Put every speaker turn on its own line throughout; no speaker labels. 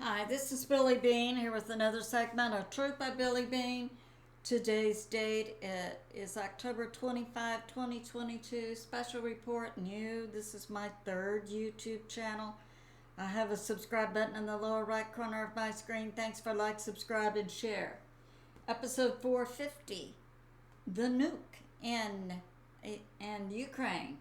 Hi, this is Billie Beene here with another segment of Truth by Billie Beene. Today's date is October 25, 2022. Special report new. This is my third YouTube channel. I have a subscribe button in the lower right corner of my screen. Thanks for like, subscribe, and share. Episode 450, the nuke in Ukraine.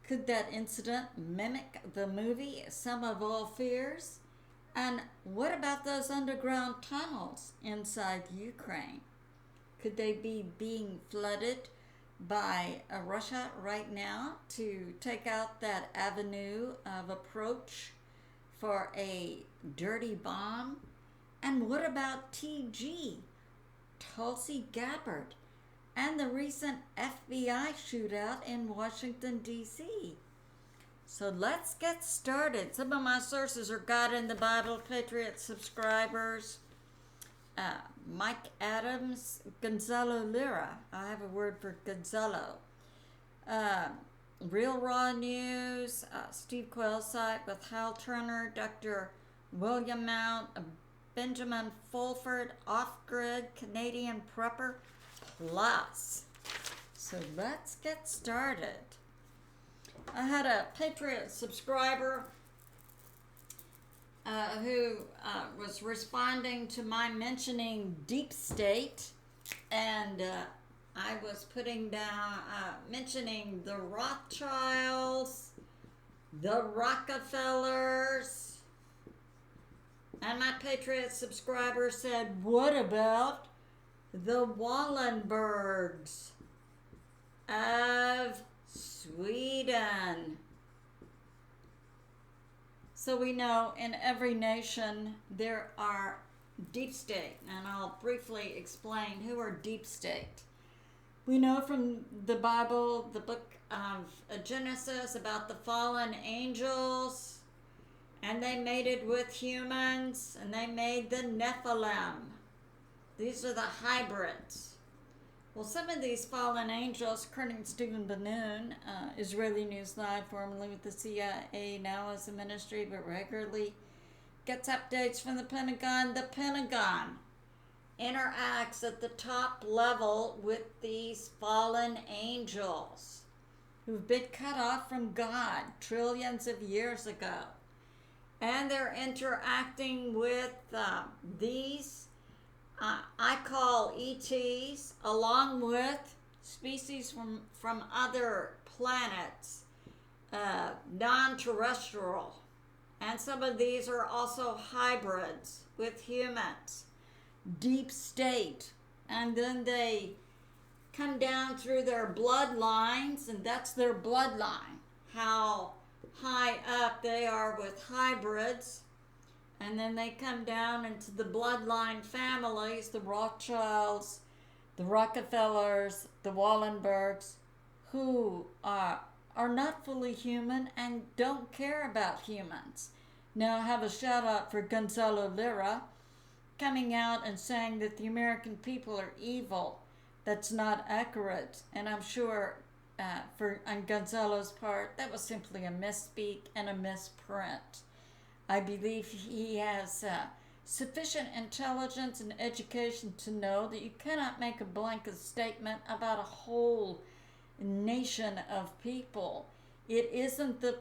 Could that incident mimic the movie Sum of All Fears? And what about those underground tunnels inside Ukraine? Could they be being flooded by Russia right now to take out that avenue of approach for a dirty bomb? And what about TG, Tulsi Gabbard, and the recent FBI shootout in Washington, D.C.? So let's get started. Some of my sources are God in the Bible, Patriot subscribers, Mike Adams, Gonzalo Lira. I have a word for Gonzalo. Real Raw News, Steve Quayle's site with Hal Turner, Dr. William Mount, Benjamin Fulford, Off Grid, Canadian Prepper, Plus. So let's get started. I had a Patriot subscriber who was responding to my mentioning deep state, and I was putting down, mentioning the Rothschilds, the Rockefellers, and my Patriot subscriber said, what about the Wallenbergs of Sweden? So we know in every nation there are deep state, and I'll briefly explain who are deep state. We know from the Bible, the book of Genesis, about the fallen angels, and they mated with humans, and they made the Nephilim. These are the hybrids. Well, some of these fallen angels, according to Stephen Bannoun, Israeli News Live, formerly with the CIA, now as a ministry, but regularly gets updates from the Pentagon. The Pentagon interacts at the top level with these fallen angels who've been cut off from God trillions of years ago. And they're interacting with these I call ETs, along with species from other planets, non-terrestrial. And some of these are also hybrids with humans, deep state. And then they come down through their bloodlines, and that's their bloodline, how high up they are with hybrids. And then they come down into the bloodline families, the Rothschilds, the Rockefellers, the Wallenbergs, who are not fully human and don't care about humans. Now I have a shout out for Gonzalo Lira coming out and saying that the American people are evil. That's not accurate. And I'm sure on Gonzalo's part, that was simply a misspeak and a misprint. I believe he has sufficient intelligence and education to know that you cannot make a blanket statement about a whole nation of people. It isn't the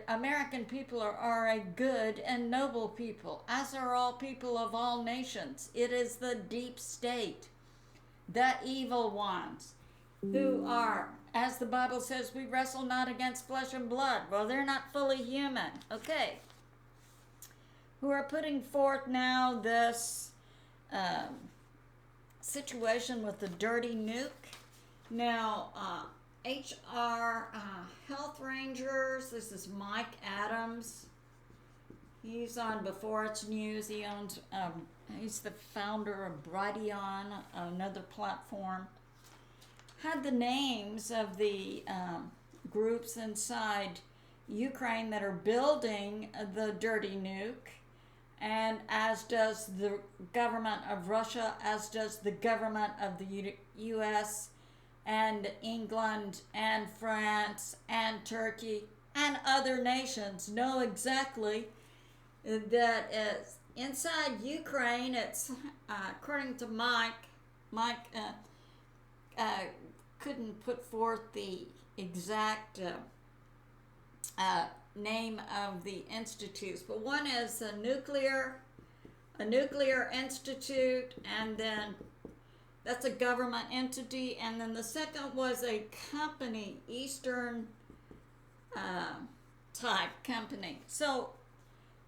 American people are a good and noble people, as are all people of all nations. It is the deep state, the evil ones, who are, as the Bible says, we wrestle not against flesh and blood. Well, they're not fully human. Okay. Who are putting forth now this situation with the dirty nuke. Now, HR Health Rangers, this is Mike Adams. He's on Beforeitsnews. He owns, he's the founder of Brighteon, another platform. Had the names of the groups inside Ukraine that are building the dirty nuke, and as does the government of Russia, as does the government of the U.S. and England and France and Turkey and other nations know exactly that is inside Ukraine. It's according to Mike. Mike couldn't put forth the exact name of the institutes, but one is a nuclear institute, and then that's a government entity, and then the second was a company, Eastern type company. So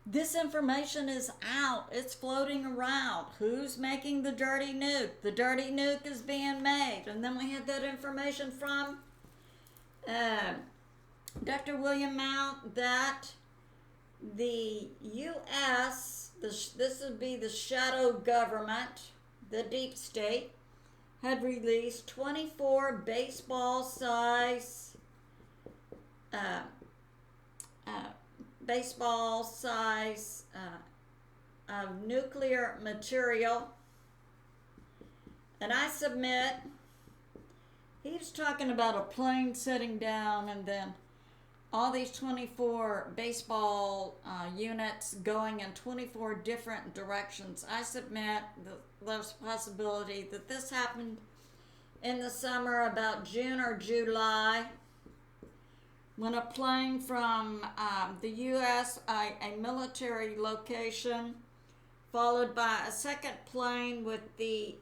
this information is out. It's floating around. Who's making the dirty nuke? The dirty nuke is being made. And then we had that information from Dr. William Mount that the U.S., this would be the shadow government, the deep state, had released 24 baseball size of nuclear material. And I submit, he was talking about a plane setting down and then all these 24 baseball units going in 24 different directions. I submit that there's a possibility that this happened in the summer, about June or July, when a plane from the U.S., a military location, followed by a second plane with the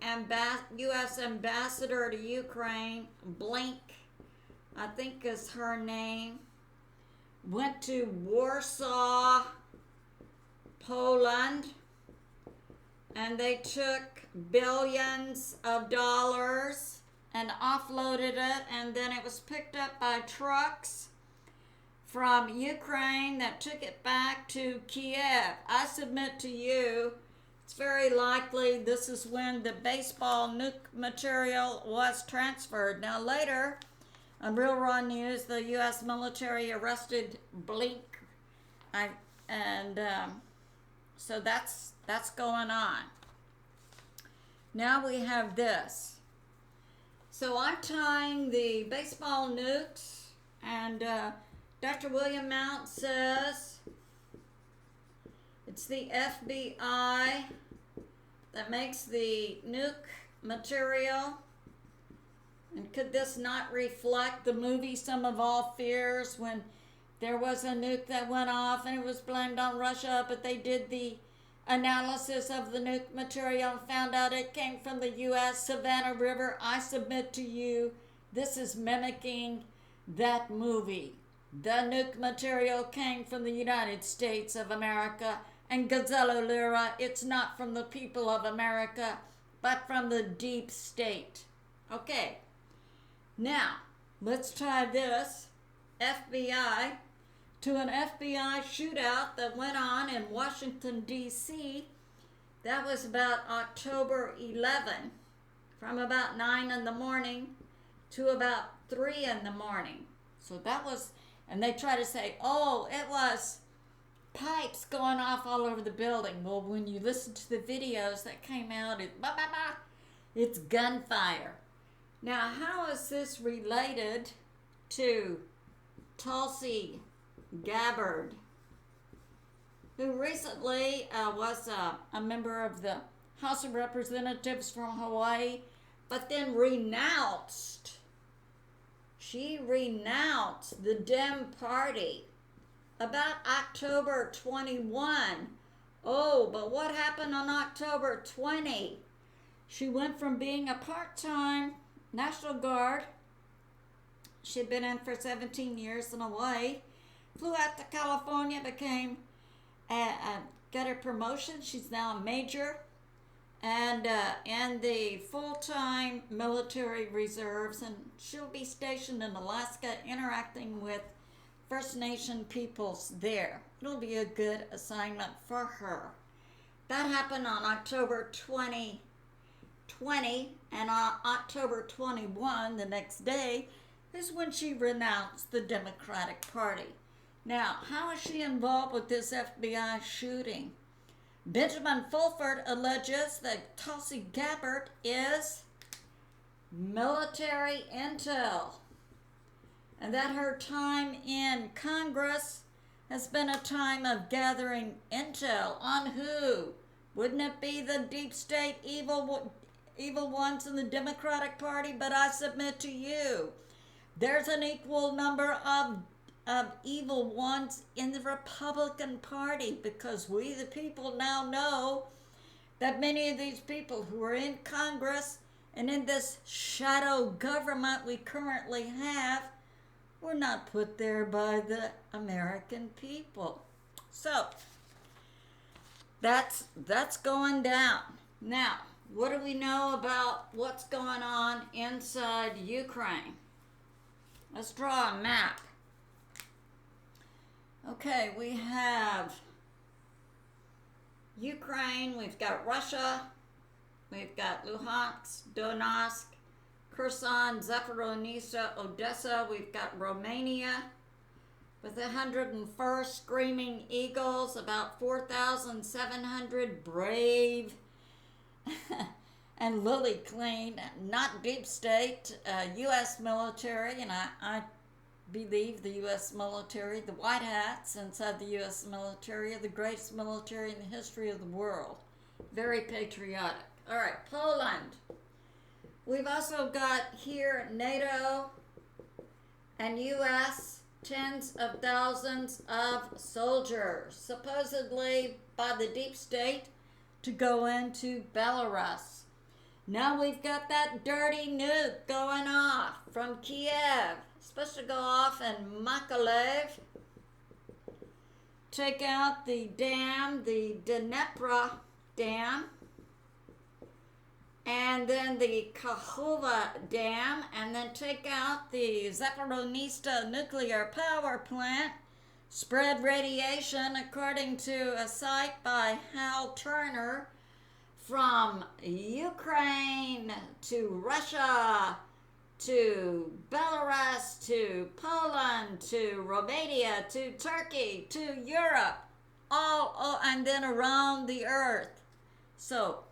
U.S. ambassador to Ukraine, Blink, I think is her name, went to Warsaw, Poland, and they took billions of dollars and offloaded it, and then it was picked up by trucks from Ukraine that took it back to Kiev. I submit to you, it's very likely this is when the baseball nuke material was transferred. Now later, on Real Raw News, the U.S. military arrested Blink, so that's going on. Now we have this. So I'm tying the baseball nukes, and Dr. William Mount says it's the FBI that makes the nuke material. And could this not reflect the movie Sum of All Fears, when there was a nuke that went off and it was blamed on Russia, but they did the analysis of the nuke material and found out it came from the U.S. Savannah River? I submit to you, this is mimicking that movie. The nuke material came from the United States of America, and G Lira, it's not from the people of America, but from the deep state. Okay. Now, let's tie this FBI to an FBI shootout that went on in Washington, D.C. That was about October 11, from about 9 in the morning to about 3 in the morning. So that was, and they try to say, oh, it was pipes going off all over the building. Well, when you listen to the videos that came out, it's gunfire. Now, how is this related to Tulsi Gabbard, who recently was a member of the House of Representatives from Hawaii, but then renounced. She renounced the Dem Party about October 21. Oh, but what happened on October 20? She went from being a part-time National Guard. She'd been in for 17 years in Hawaii. Flew out to California, became, got her promotion. She's now a major, and in the full-time military reserves, and she'll be stationed in Alaska, interacting with First Nation peoples there. It'll be a good assignment for her. That happened on October 2020, and on October 21, the next day, is when she renounced the Democratic Party. Now, how is she involved with this FBI shooting? Benjamin Fulford alleges that Tulsi Gabbard is military intel, and that her time in Congress has been a time of gathering intel on who? Wouldn't it be the deep state evil ones in the Democratic Party? But I submit to you, there's an equal number of evil ones in the Republican Party, because we the people now know that many of these people who are in Congress and in this shadow government we currently have were not put there by the American people. So that's going down. Now, what do we know about what's going on inside Ukraine? Let's draw a map. Okay, we have Ukraine, we've got Russia, we've got Luhansk, Donetsk, Kherson, Zaporizhzhia, Odessa, we've got Romania with 101st Screaming Eagles, about 4,700 brave and lily clean, not deep state, U.S. military, and I believe the U.S. military, the white hats inside the U.S. military, are the greatest military in the history of the world. Very patriotic. All right, Poland. We've also got here NATO and U.S. tens of thousands of soldiers, supposedly by the deep state, to go into Belarus. Now we've got that dirty nuke going off from Kiev. Supposed to go off in Mykolaiv. Take out the dam, the Dnepr dam, and then the Kakhovka dam, and then take out the Zaporizhzhia nuclear power plant. Spread radiation, according to a site by Hal Turner, from Ukraine to Russia to Belarus to Poland to Romania to Turkey to Europe, all and then around the earth. So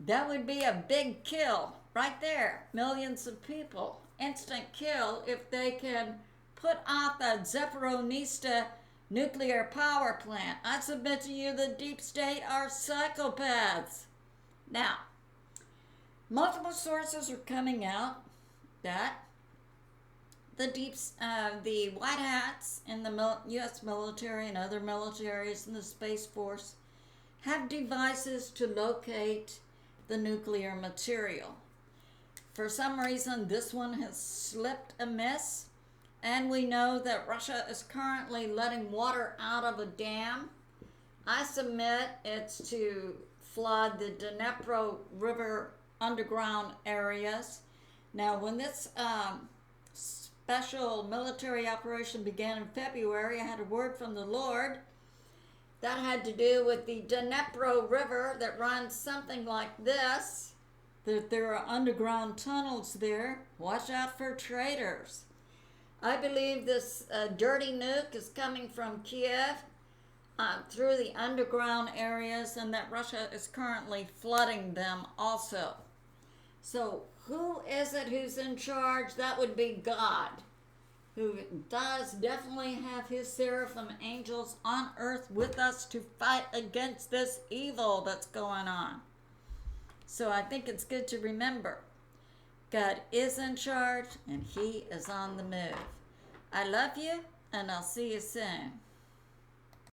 that would be a big kill right there. Millions of people, instant kill, if they can put out the Zaporizhzhia nuclear power plant. I submit to you the deep state are psychopaths. Now, multiple sources are coming out that the white hats in the U.S. military and other militaries in the Space Force have devices to locate the nuclear material. For some reason, this one has slipped amiss, and we know that Russia is currently letting water out of a dam. I submit it's to flood the Dnepr River underground areas. Now, when this special military operation began in February, I had a word from the Lord that had to do with the Dnepr River that runs something like this, that there are underground tunnels there. Watch out for traitors. I believe this dirty nuke is coming from Kiev through the underground areas, and that Russia is currently flooding them also. So who is it who's in charge? That would be God, who does definitely have his seraphim angels on earth with us to fight against this evil that's going on. So I think it's good to remember God is in charge and he is on the move. I love you, and I'll see you soon.